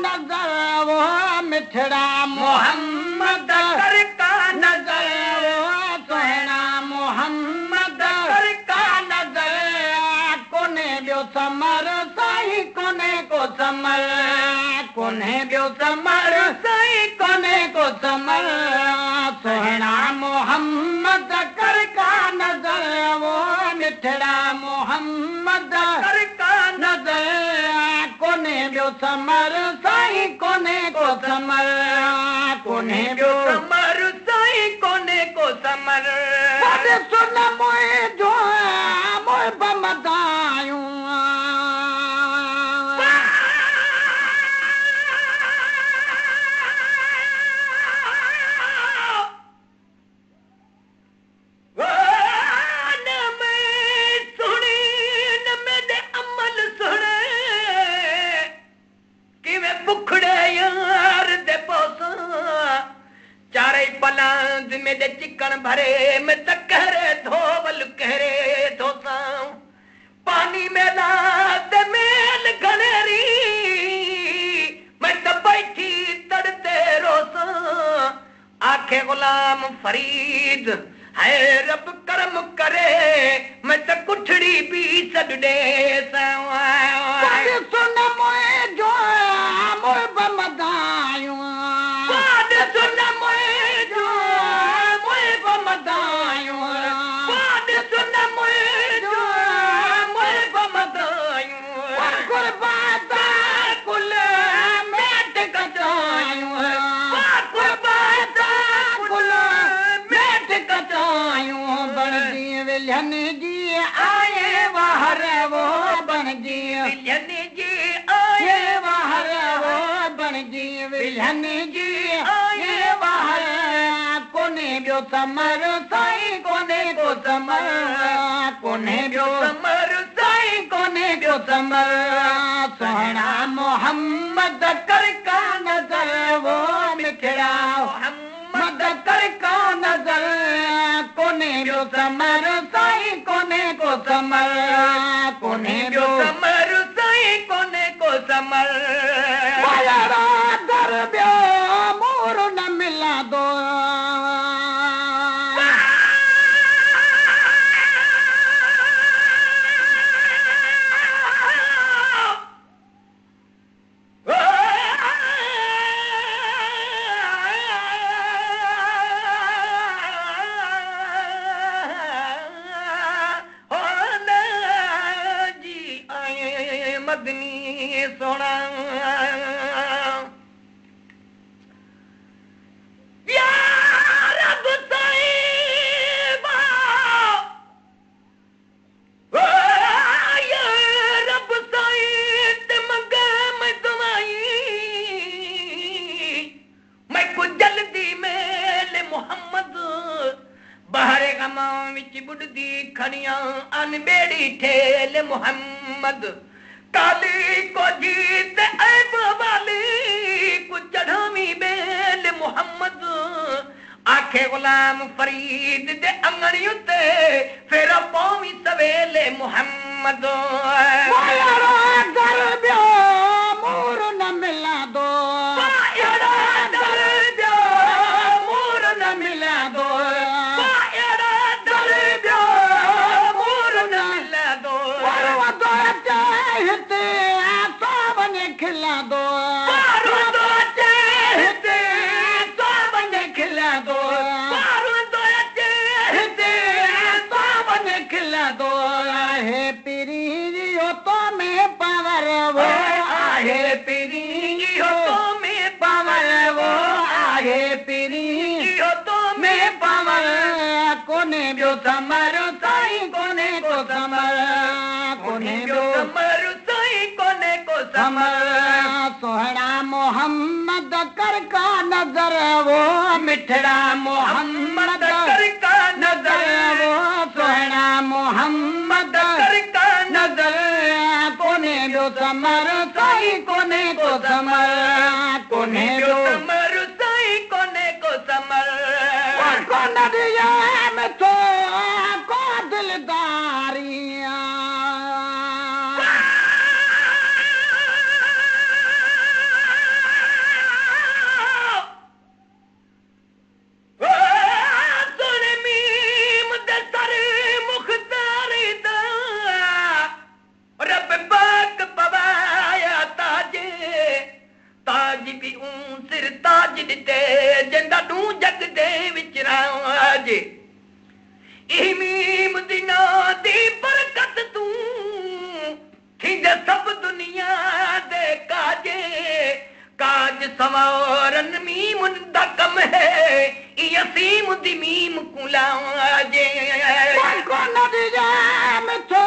नजर वो मिठड़ा मोहम्मद कर का नजर वो सुहिणा मोहम्मद कर का नजर कोने ॿियो समर साईं कोने को समर कोने ॿियो समर साईं कोने को समर सुहिणा मोहम्मद कर का नजर वो मिठड़ा मोहम्मद कर का नजर कोने ॿियो समर साईं कोने को समर कोने ॿियो समर साईं कोने को समर सुन मोए जो मोए बमदायूं पलांद में दे चिकन भरे में तकरे धोवल कहरे धोसाऊं पानी में लाद मेल घनेरी मैं तो बैठी तड़ते रोसा आखे गुलाम फरीद है रब करम करे मैं तो कुठड़ी भी सडे सुन मोए जो मोए बमदायूं सुन मोए विलन जी आए बाहर वो बन जी विलन जी आए बाहर वो बन जी विलन जी आए बाहर कोने ॿियो समर साईं कोने को समर कोने ॿियो समर साईं कोने ॿियो समर सुहिणा मोहम्मद कर का नजर वो मिठड़ा मोहम्मद कर का नजर कोने ॿियो समर साईं कोने को समर कोने ॿियो समर साईं कोने को समर दर ॿियो मोर न मिला दो मदनी सोना या रब साईबा ओ या रब साईं ते मंगा मैं दवाई मैं को जल्दी मेल मोहम्मद बाहरे गमा विच बुढ़दी खड़ियां अन बेड़ी ठेल मोहम्मद काली को जीत ऐब वाली को चढ़ावी बेल मोहम्मद आखे गुलाम फरीद दे अंगड़ियों ते फिर पावी सवेले मोहम्मद दर ॿियो मोर न मिला दो दर ॿियो मोर न मिला दो दर ॿियो मोर न मिला दो खिला दो खिला दो खिला दो आहे पीरी तो में पावर वो आहे पीरी तो में पावर वो आहे पीरी तो में पावर कोने ॿियो समर साईं कोने को समर कोने ॿियो समर साईं कोने को समर सुहिणा मोहम्मद कर का नजर वो मिठड़ा मोहम्मद कर का नजर वो सुहिणा मोहम्मद कर का नजर कोने ॿियो समर साईं कोने को समर कोने ॿियो समर साईं कोने को समर को नदिया में तो को दिलदारियां अज भी सिर ताज दिते जिंदा तू जग दे विचराज मीम दिना दी बरकत तू थींदे सब दुनिया दे काजे काज सवारन मीम दा कम है यसीम दी मीम कुलाजे को नदिया मिठो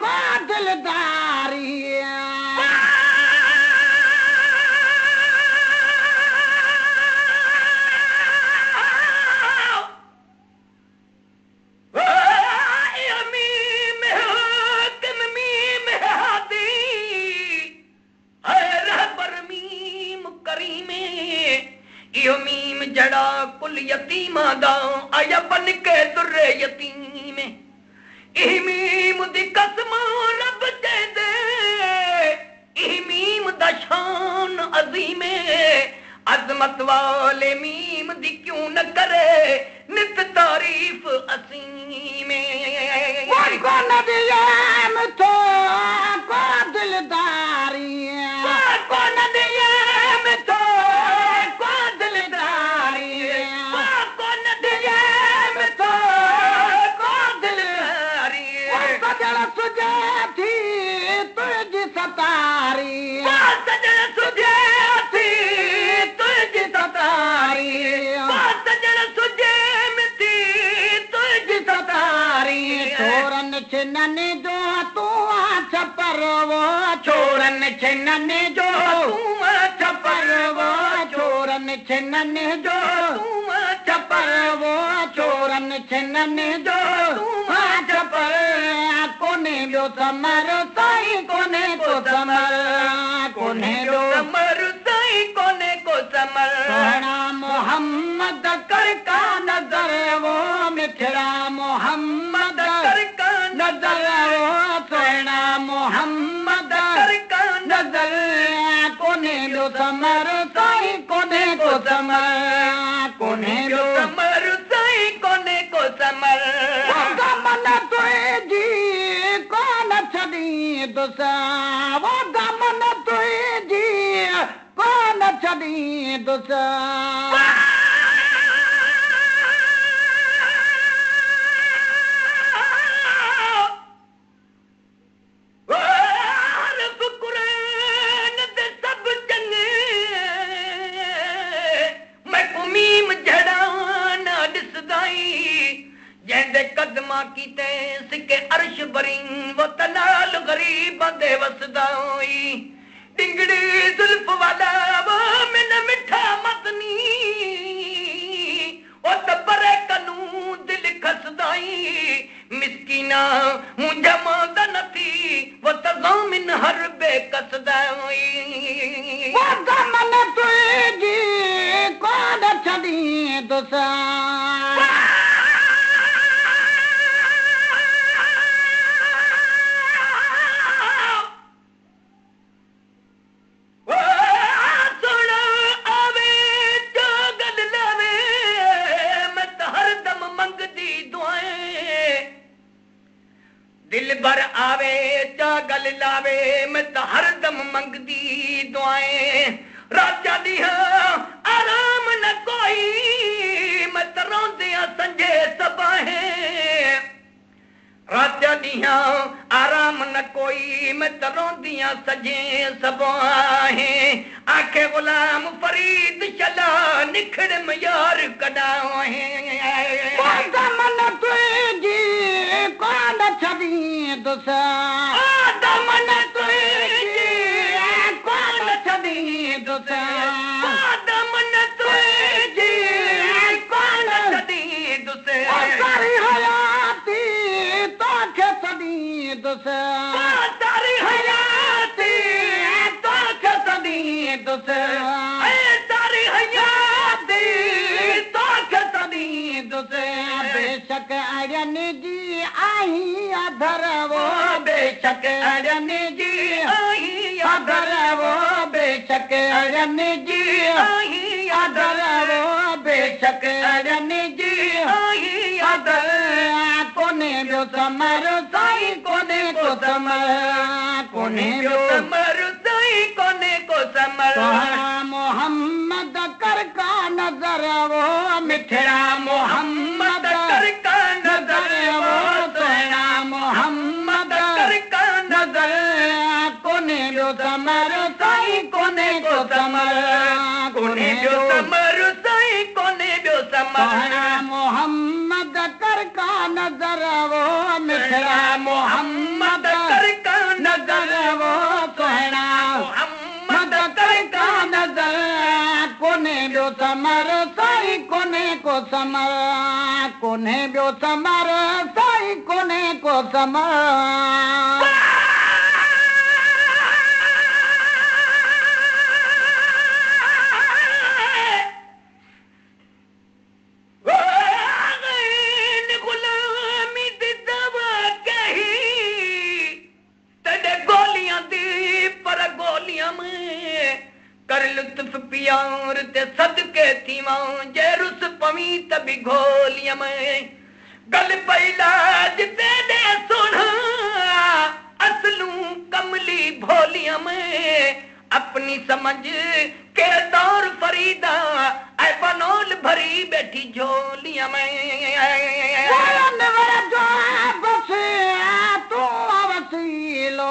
को दिलदारी मीम जड़ा कुल यतीमा दा आया बन के दुर्रे यतीम मीम दी कसम रब दे दे मीम दा शान अजीम अजमत वाले मीम दी क्यों न करे नित तारीफ असीम को नदिया मिठो को दिलदारी को नदिया मिठो नने जो तू छपर वो छोरन छनने जो तू छपर वो छोरन छनने जो तू छपर वो छोरन छनने जो तू छपर कोने जो समर साई कोने को समर कोने जो समर साई कोने को समर सोना मोहम्मद कर का नजर वो मिठड़ा मोहम्मद कर का नजर वो सोना मोहम्मद कर का नजर कोने जो समर साई कोने को समर कोने जो समर साई कोने को समर गमन तुए जी कौन छड़ी दुसा वो गमन तुए जी कौन छड़ी दुसा कदमा कीते सिके अर्श बरीन वो तनाल गरीब दे वसदाई डिंगड़ी जुल्फ वाला वो मिन मिठा मतनी ओ तबरे कनू दिल खसदाई मिस्कीना हूं जमादा नथी वो तजामिन हर बेकसदाई वो गमन तुझी कौन छड़ी दुसा दिल भर आवे चागल लावे मैं तो हरदम मंगदी दुआएं राजा दिया आराम न कोई मैं तो रोंदिया संजे सबाहें राजा दिया आराम न कोई मैं तो रोंदिया सजे सबाहें आखे गुलाम फरीद चला निखड़ में यार कदाएं मन तुझी कौन छड़ी दुसा दमन तुझी कौन छड़ी दुसा दमन तुझी कौन छड़ी दुसे सारी हयाती तो के छड़ी दुसा सारी हयाती तो के छड़ी दुसा सारी हयाती तो के छड़ी दुसे बेशक अड़न जी आई अधर वो बेशक अड़न जी आई अधर वो बेशक अड़न जी आई अधर वो बेशक अड़न जी आई अधर कोने जो समर साई कोने को समर कोने जो समर साई कोने को समर सोहना मोहम्मद कर का नजर वो मिठड़ा मोहम्मद कर का नजर वो सोहना मोहम्मद कर का नजर कोने बियो समर साई कोने को समर कोने बियो समर साई कोने को समर कर लुत्फ प्यार ते सदके थीवा जे रुस पवी तभी घोलिया में गल पैला जिते दे सोना असलू कमली भोलिया में अपनी समझ के दौर फरीदा ऐ बनोल भरी बैठी झोलिया में तू वसीलो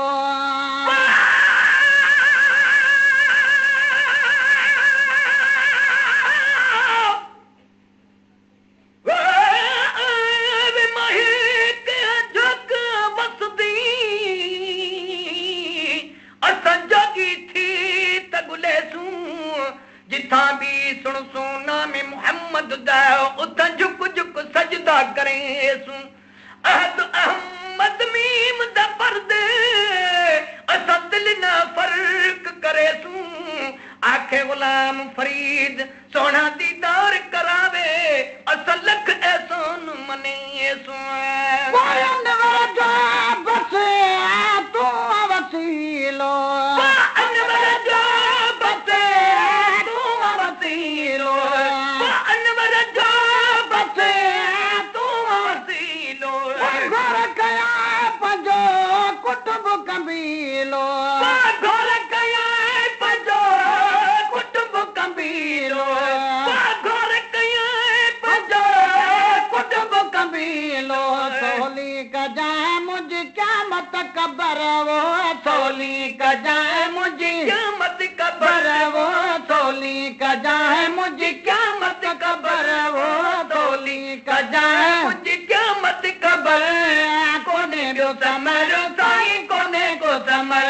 जिथा भी सुन सुना में मोहम्मद दा उथा झुक झुक सजदा करे सु अहद अहमद मीम दा पर्दे असा दिल ना फर्क करे सु आखे गुलाम फरीद सोना दीदार करावे असा लख एहसान मने सु बस तू वसीलो कबीलो घोर कया पंजो कुटुंब कबीलो घोर कया पंजो कुटुंब कबीलो सोली का जाए मुझे क्या मत कबर वो सोली का जाए मुझे क्या मत कबर वो सोली का जाए मुझे क्या मत कबर वो सोली का जाए मुझे क्या मत कबर कोने बियो समर साई कोने को समर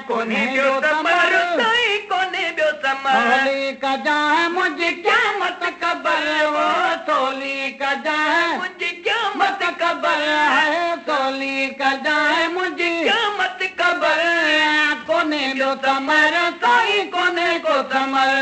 कोने बियो समर साई कोने बियो समर सोली का जाए मुझे क्या मत कबर वो सोली का जाए मुझे क्या मत कबर है सोली का जाए मुझे क्या मत कबर कोने बियो समर साई कोने को समर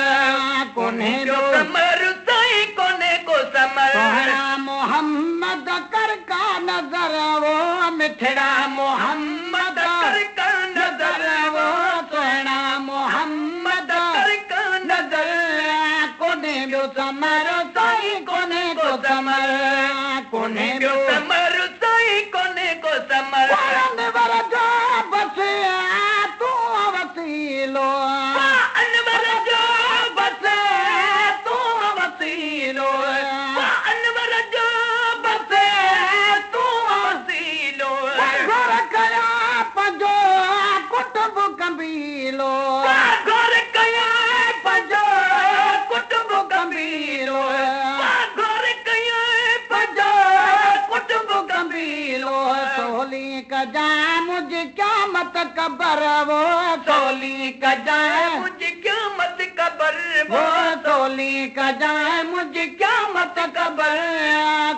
कोने बियो समर साई कोने को समर सोहना मोहम्मद कर का नजर वो मिठड़ा मोहम्मद कर का नजर वो सोहना मोहम्मद कर का नजर कोने बियो समर साई कोने को समर कोने बियो समर साई कोने को समर अनवर जो बस तू वसीलो अनवर जो बस तू वसीलो अनवर जो बस तू वसीलो घोर कया पंजो कुटुंब कबीलो घोर कया पंजो कुटुंब कबीलो घोर कया पंजो कुटुंब कबीलो सोली का जाए मुझे क्या मत कबर वो सोली का जाए मुझे क्या मत कबर वो सोली का जाए मुझे क्या मत कबर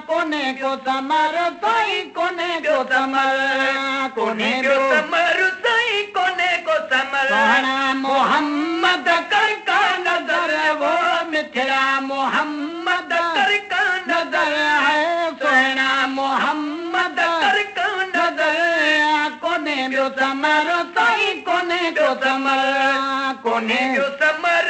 कोने को समर साई कोने को समर कोने को समर साई कोने को समर सोहना मोहम्मद कर का नजर वो मिठड़ा मोहम्मद कर का नजर है सोहना मोहम्मद कर का नजर कोने बियो समर साई कोने को समर कोने बियो समर